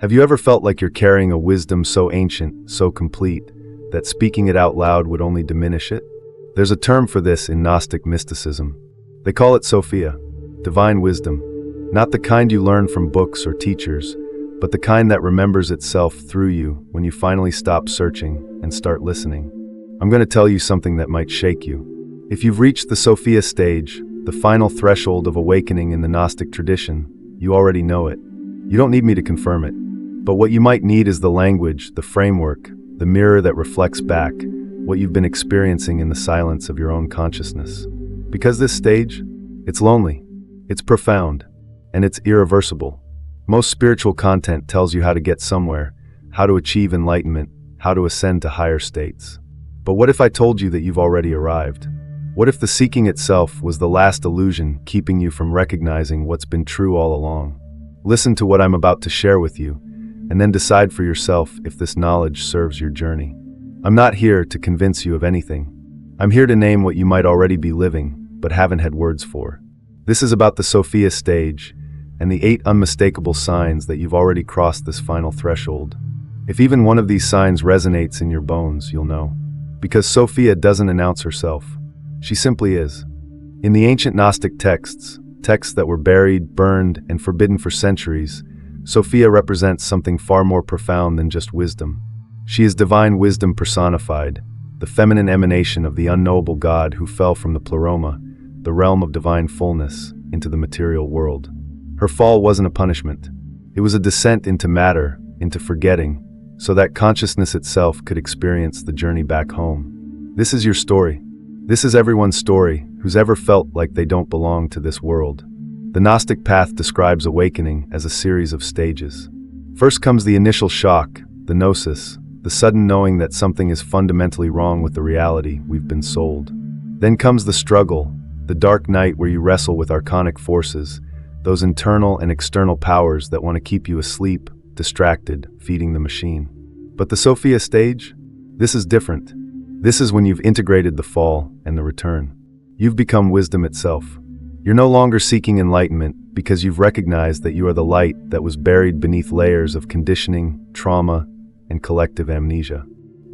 Have you ever felt like you're carrying a wisdom so ancient, so complete, that speaking it out loud would only diminish it? There's a term for this in Gnostic mysticism. They call it Sophia, divine wisdom. Not the kind you learn from books or teachers, but the kind that remembers itself through you when you finally stop searching and start listening. I'm going to tell you something that might shake you. If you've reached the Sophia stage, the final threshold of awakening in the Gnostic tradition, you already know it. You don't need me to confirm it. But what you might need is the language, the framework, the mirror that reflects back what you've been experiencing in the silence of your own consciousness. Because this stage, it's lonely, it's profound, and it's irreversible. Most spiritual content tells you how to get somewhere, how to achieve enlightenment, how to ascend to higher states. But what if I told you that you've already arrived? What if the seeking itself was the last illusion keeping you from recognizing what's been true all along? Listen to what I'm about to share with you, and then decide for yourself if this knowledge serves your journey. I'm not here to convince you of anything. I'm here to name what you might already be living, but haven't had words for. This is about the Sophia stage, and the 8 unmistakable signs that you've already crossed this final threshold. If even one of these signs resonates in your bones, you'll know. Because Sophia doesn't announce herself. She simply is. In the ancient Gnostic texts that were buried, burned, and forbidden for centuries, Sophia represents something far more profound than just wisdom. She is divine wisdom personified, the feminine emanation of the unknowable God who fell from the pleroma, the realm of divine fullness, into the material world. Her fall wasn't a punishment. It was a descent into matter, into forgetting, so that consciousness itself could experience the journey back home. This is your story. This is everyone's story who's ever felt like they don't belong to this world. The Gnostic path describes awakening as a series of stages. First comes the initial shock, the gnosis, the sudden knowing that something is fundamentally wrong with the reality we've been sold. Then comes the struggle, the dark night where you wrestle with archonic forces, those internal and external powers that want to keep you asleep, distracted, feeding the machine. But the Sophia stage? This is different. This is when you've integrated the fall and the return. You've become wisdom itself. You're no longer seeking enlightenment because you've recognized that you are the light that was buried beneath layers of conditioning, trauma, and collective amnesia.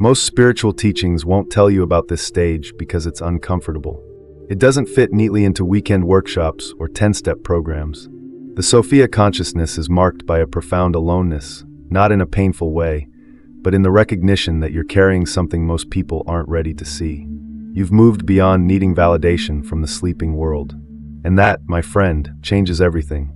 Most spiritual teachings won't tell you about this stage because it's uncomfortable. It doesn't fit neatly into weekend workshops or 10-step programs. The Sophia consciousness is marked by a profound aloneness, not in a painful way, but in the recognition that you're carrying something most people aren't ready to see. You've moved beyond needing validation from the sleeping world. And that, my friend, changes everything.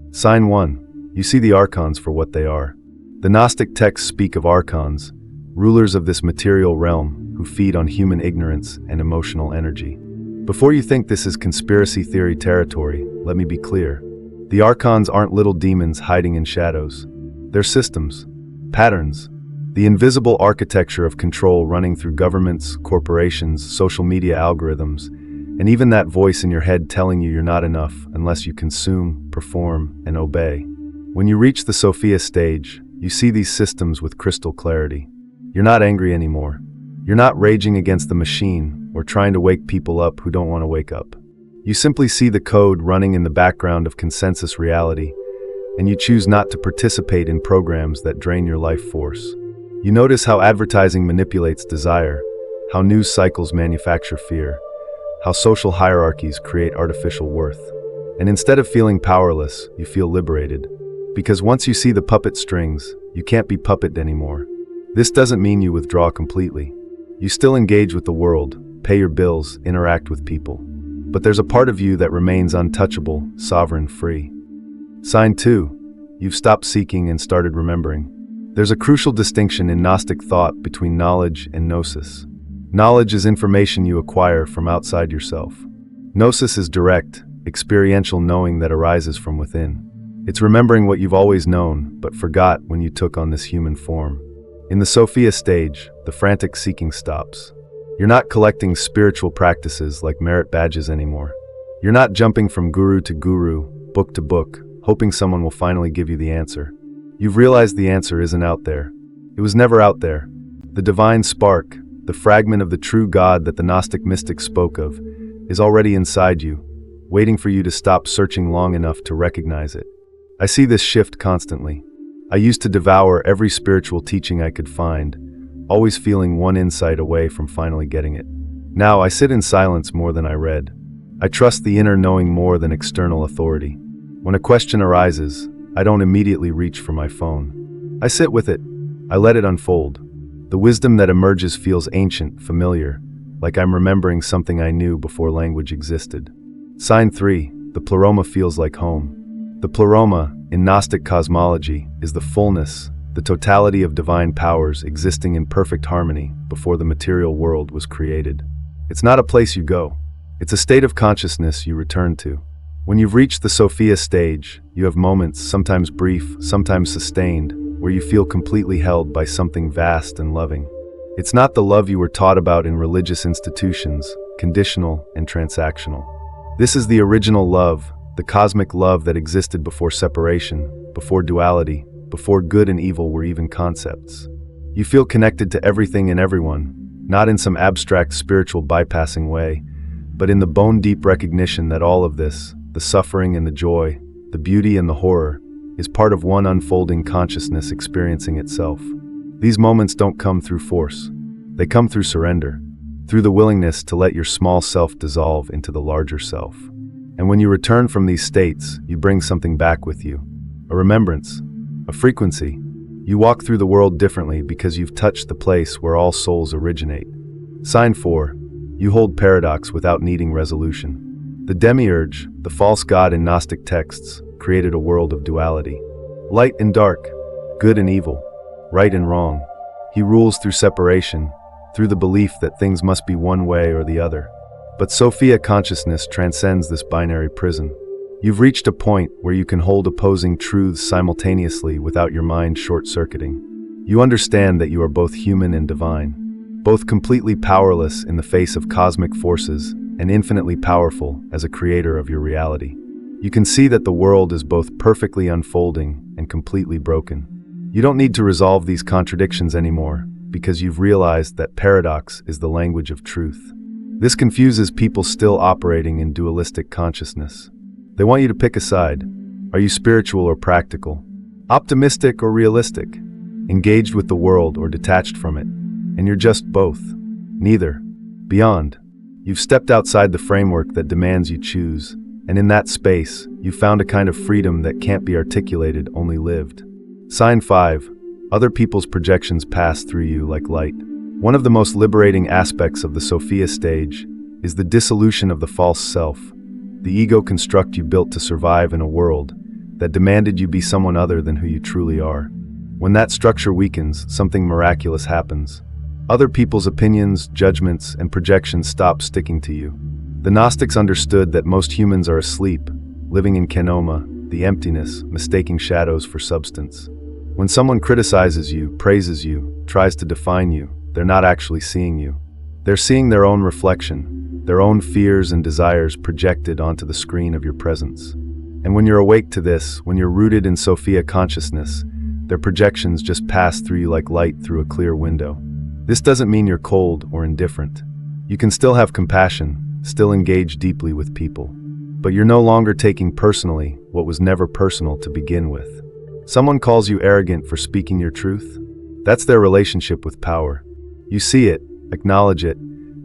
Sign 1. You see the archons for what they are. The Gnostic texts speak of archons, rulers of this material realm who feed on human ignorance and emotional energy. Before you think this is conspiracy theory territory, let me be clear. The archons aren't little demons hiding in shadows. They're systems, patterns, the invisible architecture of control running through governments, corporations, social media algorithms, and even that voice in your head telling you you're not enough unless you consume, perform, and obey. When you reach the Sophia stage, you see these systems with crystal clarity. You're not angry anymore. You're not raging against the machine or trying to wake people up who don't want to wake up. You simply see the code running in the background of consensus reality, and you choose not to participate in programs that drain your life force. You notice how advertising manipulates desire, how news cycles manufacture fear, how social hierarchies create artificial worth. And instead of feeling powerless, you feel liberated. Because once you see the puppet strings, you can't be puppeted anymore. This doesn't mean you withdraw completely. You still engage with the world, pay your bills, interact with people. But there's a part of you that remains untouchable, sovereign, free. Sign 2. You've stopped seeking and started remembering. There's a crucial distinction in Gnostic thought between knowledge and gnosis. Knowledge is information you acquire from outside yourself. Gnosis is direct, experiential knowing that arises from within. It's remembering what you've always known, but forgot when you took on this human form. In the Sophia stage, the frantic seeking stops. You're not collecting spiritual practices like merit badges anymore. You're not jumping from guru to guru, book to book, hoping someone will finally give you the answer. You've realized the answer isn't out there. It was never out there. The divine spark, the fragment of the true God that the Gnostic mystics spoke of, is already inside you, waiting for you to stop searching long enough to recognize it. I see this shift constantly. I used to devour every spiritual teaching I could find, always feeling one insight away from finally getting it. Now I sit in silence more than I read. I trust the inner knowing more than external authority. When a question arises, I don't immediately reach for my phone. I sit with it. I let it unfold. The wisdom that emerges feels ancient, familiar, like I'm remembering something I knew before language existed. Sign 3. The pleroma feels like home. The pleroma, in Gnostic cosmology, is the fullness, the totality of divine powers existing in perfect harmony before the material world was created. It's not a place you go. It's a state of consciousness you return to. When you've reached the Sophia stage, you have moments, sometimes brief, sometimes sustained, where you feel completely held by something vast and loving. It's not the love you were taught about in religious institutions, conditional and transactional. This is the original love, the cosmic love that existed before separation, before duality, before good and evil were even concepts. You feel connected to everything and everyone, not in some abstract spiritual bypassing way, but in the bone-deep recognition that all of this, the suffering and the joy, the beauty and the horror, is part of one unfolding consciousness experiencing itself. These moments don't come through force. They come through surrender, through the willingness to let your small self dissolve into the larger self. And when you return from these states, you bring something back with you. A remembrance, a frequency. You walk through the world differently because you've touched the place where all souls originate. Sign 4. You hold paradox without needing resolution. The demiurge, the false god in Gnostic texts, created a world of duality. Light and dark, good and evil, right and wrong. He rules through separation, through the belief that things must be one way or the other. But Sophia consciousness transcends this binary prison. You've reached a point where you can hold opposing truths simultaneously without your mind short-circuiting. You understand that you are both human and divine, both completely powerless in the face of cosmic forces and infinitely powerful as a creator of your reality. You can see that the world is both perfectly unfolding and completely broken. You don't need to resolve these contradictions anymore because you've realized that paradox is the language of truth. This confuses people still operating in dualistic consciousness. They want you to pick a side. Are you spiritual or practical? Optimistic or realistic? Engaged with the world or detached from it? And you're just both. Neither. Beyond. You've stepped outside the framework that demands you choose, and in that space, you found a kind of freedom that can't be articulated, only lived. Sign 5. Other people's projections pass through you like light. One of the most liberating aspects of the Sophia stage is the dissolution of the false self, the ego construct you built to survive in a world that demanded you be someone other than who you truly are. When that structure weakens, something miraculous happens. Other people's opinions, judgments, and projections stop sticking to you. The Gnostics understood that most humans are asleep, living in kenoma, the emptiness, mistaking shadows for substance. When someone criticizes you, praises you, tries to define you, they're not actually seeing you. They're seeing their own reflection, their own fears and desires projected onto the screen of your presence. And when you're awake to this, when you're rooted in Sophia consciousness, their projections just pass through you like light through a clear window. This doesn't mean you're cold or indifferent. You can still have compassion, still engage deeply with people. But you're no longer taking personally what was never personal to begin with. Someone calls you arrogant for speaking your truth. That's their relationship with power. You see it, acknowledge it,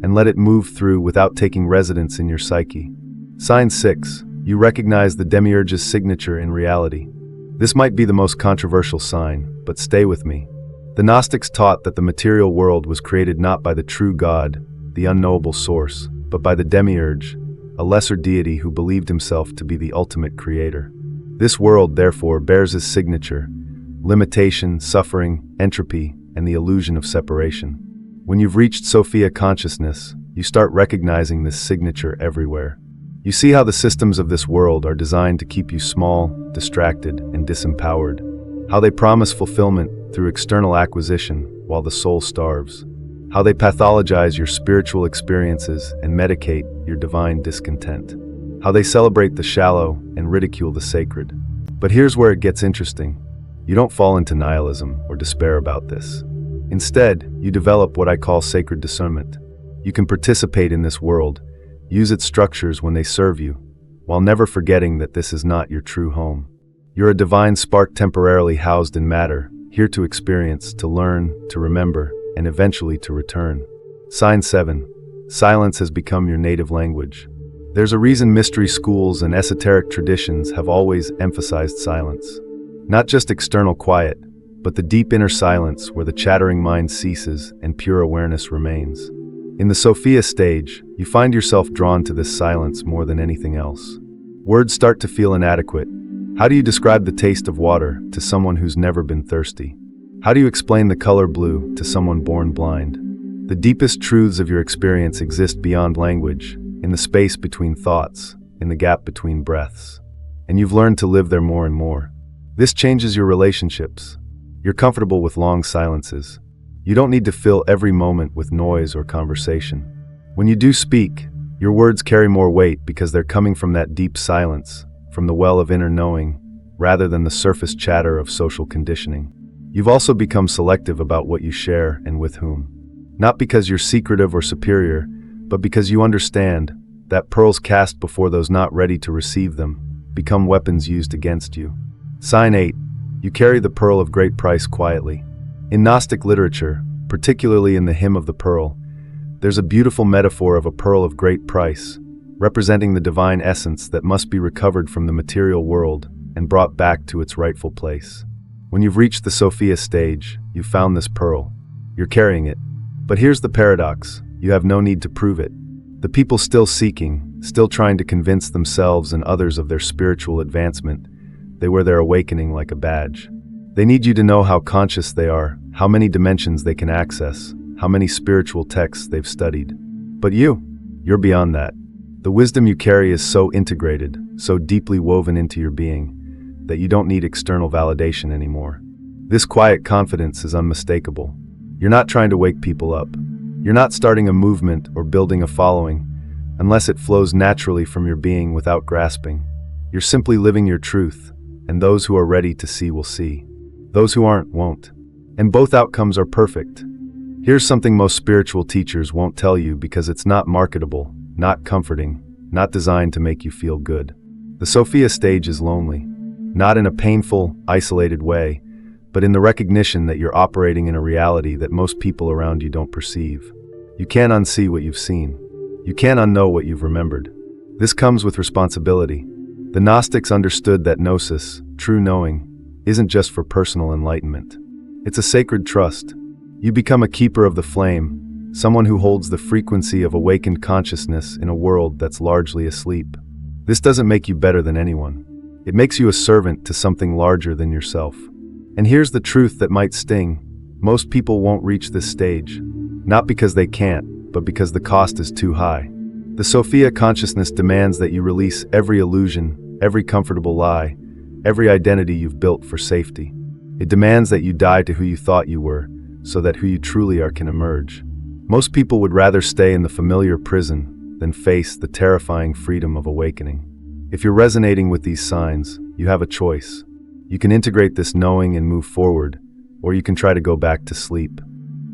and let it move through without taking residence in your psyche. Sign 6. You recognize the demiurge's signature in reality. This might be the most controversial sign, but stay with me. The Gnostics taught that the material world was created not by the true God, the unknowable source, but by the demiurge, a lesser deity who believed himself to be the ultimate creator. This world, therefore, bears his signature: limitation, suffering, entropy, and the illusion of separation. When you've reached Sophia consciousness, you start recognizing this signature everywhere. You see how the systems of this world are designed to keep you small, distracted, and disempowered. How they promise fulfillment through external acquisition while the soul starves. How they pathologize your spiritual experiences and medicate your divine discontent. How they celebrate the shallow and ridicule the sacred. But here's where it gets interesting. You don't fall into nihilism or despair about this. Instead, you develop what I call sacred discernment. You can participate in this world, use its structures when they serve you, while never forgetting that this is not your true home. You're a divine spark temporarily housed in matter, here to experience, to learn, to remember, and eventually to return. Sign 7. Silence has become your native language. There's a reason mystery schools and esoteric traditions have always emphasized silence. Not just external quiet, but the deep inner silence where the chattering mind ceases and pure awareness remains. In the Sophia stage, you find yourself drawn to this silence more than anything else. Words start to feel inadequate. How do you describe the taste of water to someone who's never been thirsty? How do you explain the color blue to someone born blind? The deepest truths of your experience exist beyond language, in the space between thoughts, in the gap between breaths. And you've learned to live there more and more. This changes your relationships. You're comfortable with long silences. You don't need to fill every moment with noise or conversation. When you do speak, your words carry more weight because they're coming from that deep silence, from the well of inner knowing, rather than the surface chatter of social conditioning. You've also become selective about what you share and with whom. Not because you're secretive or superior, but because you understand that pearls cast before those not ready to receive them become weapons used against you. Sign 8. You carry the pearl of great price quietly. In Gnostic literature, particularly in the Hymn of the Pearl, there's a beautiful metaphor of a pearl of great price, representing the divine essence that must be recovered from the material world and brought back to its rightful place. When you've reached the Sophia stage, you've found this pearl. You're carrying it. But here's the paradox. You have no need to prove it. The people still seeking, still trying to convince themselves and others of their spiritual advancement, they wear their awakening like a badge. They need you to know how conscious they are, how many dimensions they can access, how many spiritual texts they've studied. But you're beyond that. The wisdom you carry is so integrated, so deeply woven into your being, that you don't need external validation anymore. This quiet confidence is unmistakable. You're not trying to wake people up. You're not starting a movement or building a following, unless it flows naturally from your being without grasping. You're simply living your truth, and those who are ready to see will see. Those who aren't, won't. And both outcomes are perfect. Here's something most spiritual teachers won't tell you because it's not marketable, not comforting, not designed to make you feel good. The Sophia stage is lonely, not in a painful, isolated way, but in the recognition that you're operating in a reality that most people around you don't perceive. You can't unsee what you've seen. You can't unknow what you've remembered. This comes with responsibility. The Gnostics understood that gnosis, true knowing, isn't just for personal enlightenment. It's a sacred trust. You become a keeper of the flame, someone who holds the frequency of awakened consciousness in a world that's largely asleep. This doesn't make you better than anyone. It makes you a servant to something larger than yourself. And here's the truth that might sting. Most people won't reach this stage. Not because they can't, but because the cost is too high. The Sophia consciousness demands that you release every illusion, every comfortable lie, every identity you've built for safety. It demands that you die to who you thought you were, so that who you truly are can emerge. Most people would rather stay in the familiar prison than face the terrifying freedom of awakening. If you're resonating with these signs, you have a choice. You can integrate this knowing and move forward, or you can try to go back to sleep.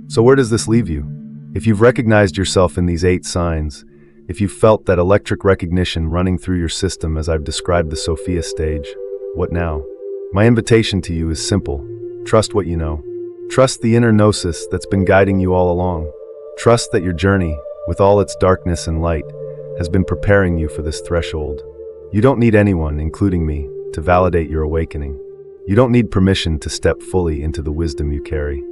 So where does this leave you? If you've recognized yourself in these 8 signs, if you've felt that electric recognition running through your system as I've described the Sophia stage, what now? My invitation to you is simple. Trust what you know. Trust the inner gnosis that's been guiding you all along. Trust that your journey, with all its darkness and light, has been preparing you for this threshold. You don't need anyone, including me, to validate your awakening. You don't need permission to step fully into the wisdom you carry.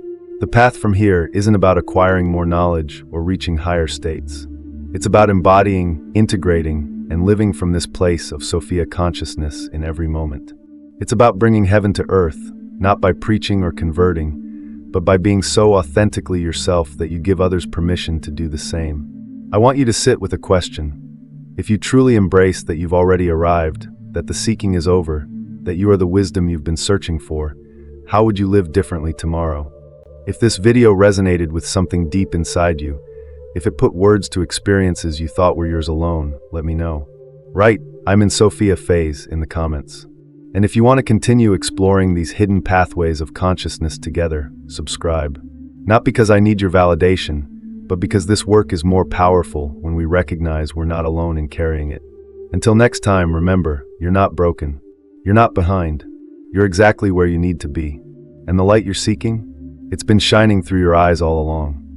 The path from here isn't about acquiring more knowledge or reaching higher states. It's about embodying, integrating, and living from this place of Sophia consciousness in every moment. It's about bringing heaven to earth, not by preaching or converting, but by being so authentically yourself that you give others permission to do the same. I want you to sit with a question. If you truly embrace that you've already arrived, that the seeking is over, that you are the wisdom you've been searching for, how would you live differently tomorrow? If this video resonated with something deep inside you, if it put words to experiences you thought were yours alone, let me know. Write, I'm in Sophia Phase in the comments. And if you want to continue exploring these hidden pathways of consciousness together, subscribe. Not because I need your validation, but because this work is more powerful when we recognize we're not alone in carrying it. Until next time, remember, you're not broken. You're not behind. You're exactly where you need to be. And the light you're seeking? It's been shining through your eyes all along.